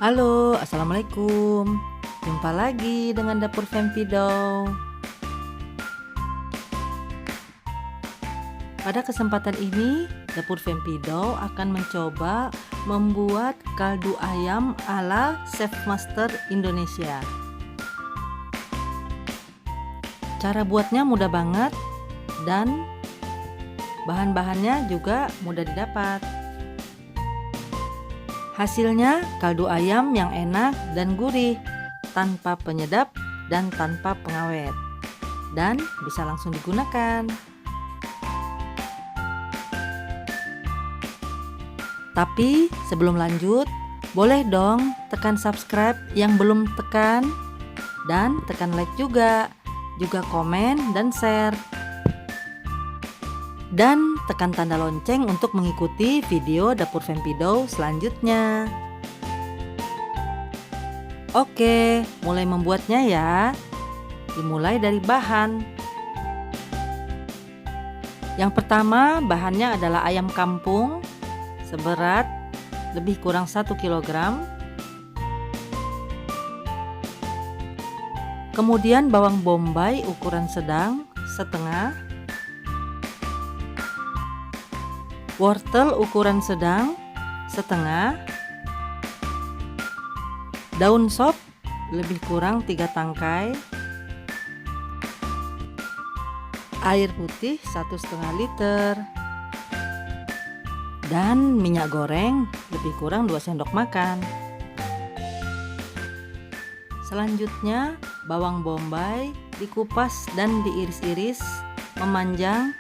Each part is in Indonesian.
Halo, assalamualaikum. Jumpa lagi dengan Dapur Fempido. Pada kesempatan ini, Dapur Fempido akan mencoba membuat kaldu ayam ala Chef Master Indonesia. Cara buatnya mudah banget dan bahan-bahannya juga mudah didapat. Hasilnya kaldu ayam yang enak dan gurih, tanpa penyedap dan tanpa pengawet, dan bisa langsung digunakan. Tapi sebelum lanjut, boleh dong tekan subscribe yang belum tekan, dan tekan like juga komen dan share. Dan tekan tanda lonceng untuk mengikuti video Dapur Fempido selanjutnya. Oke, mulai membuatnya ya. Dimulai dari bahan. Yang pertama, bahannya adalah ayam kampung seberat lebih kurang 1 kg. Kemudian bawang bombay ukuran sedang setengah. Wortel ukuran sedang setengah. Daun sop lebih kurang 3 tangkai. Air putih 1,5 liter. Dan minyak goreng lebih kurang 2 sendok makan. Selanjutnya bawang bombay dikupas dan diiris-iris memanjang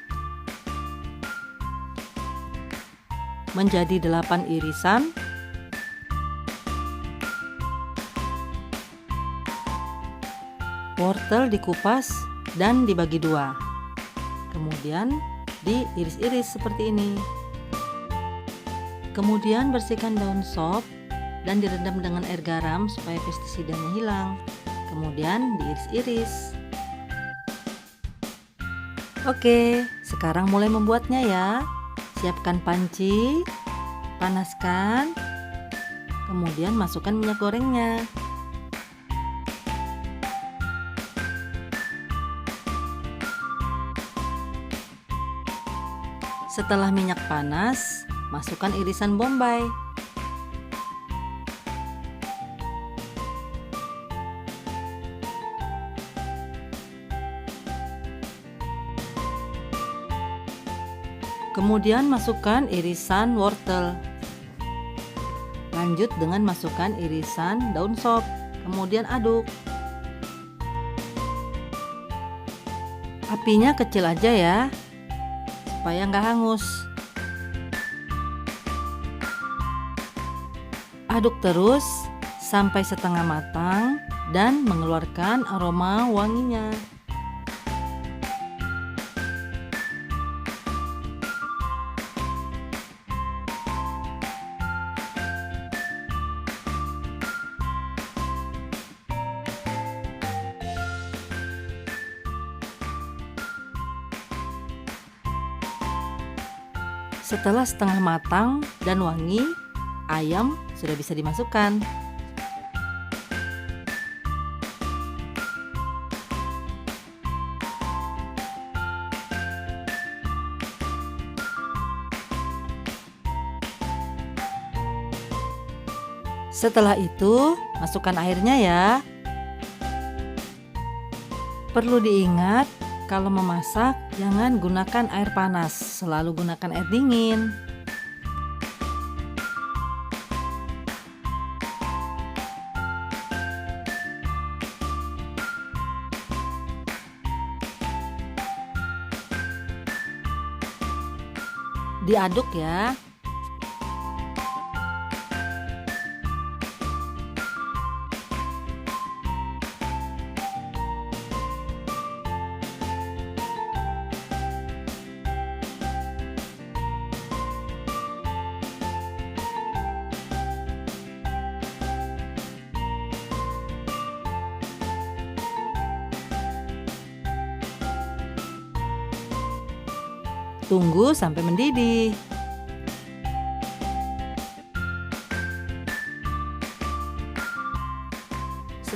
menjadi 8 irisan. Wortel dikupas dan dibagi 2. Kemudian diiris-iris seperti ini. Kemudian bersihkan daun sop dan direndam dengan air garam supaya pestisidanya hilang. Kemudian diiris-iris. Oke, sekarang mulai membuatnya ya. Siapkan panci, panaskan, kemudian masukkan minyak gorengnya. Setelah minyak panas, masukkan irisan bombay. Kemudian masukkan irisan wortel. Lanjut dengan masukkan irisan daun sop. Kemudian aduk. Apinya kecil aja ya, supaya nggak hangus. Aduk terus sampai setengah matang dan mengeluarkan aroma wanginya. Setelah setengah matang dan wangi, ayam sudah bisa dimasukkan. Setelah itu, masukkan airnya ya. Perlu diingat, kalau memasak, jangan gunakan air panas, selalu gunakan air dingin. Diaduk ya. Tunggu sampai mendidih.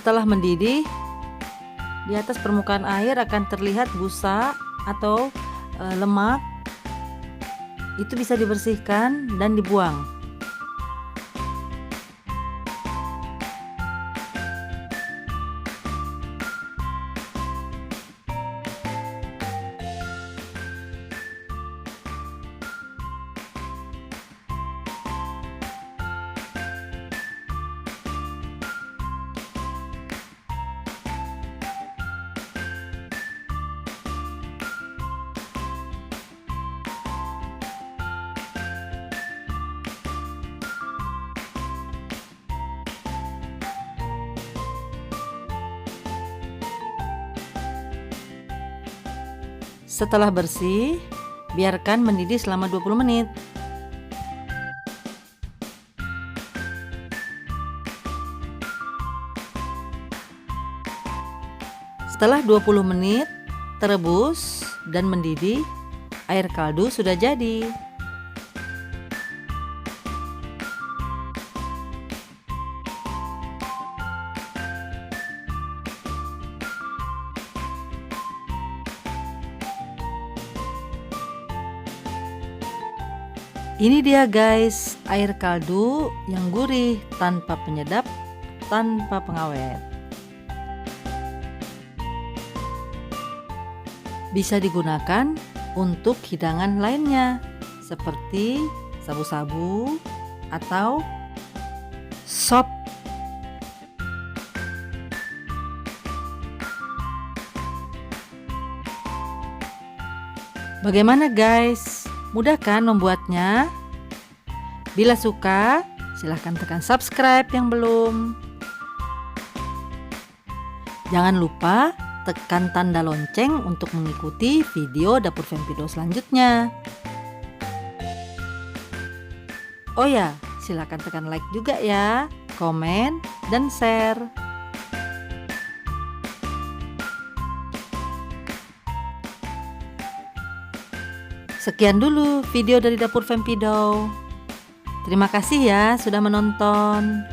Setelah mendidih, di atas permukaan air akan terlihat busa atau lemak. Itu bisa dibersihkan dan dibuang. Setelah bersih, biarkan mendidih selama 20 menit. Setelah 20 menit terebus dan mendidih, air kaldu sudah jadi. Ini dia guys, air kaldu yang gurih tanpa penyedap, tanpa pengawet. Bisa digunakan untuk hidangan lainnya seperti sabu-sabu atau sop. Bagaimana guys? Mudah kan membuatnya? Bila suka, silahkan tekan subscribe yang belum. Jangan lupa tekan tanda lonceng untuk mengikuti video Dapur Fempido selanjutnya. Oh ya, silahkan tekan like juga ya, komen, dan share. Sekian dulu video dari Dapur Fempido. Terima kasih ya sudah menonton.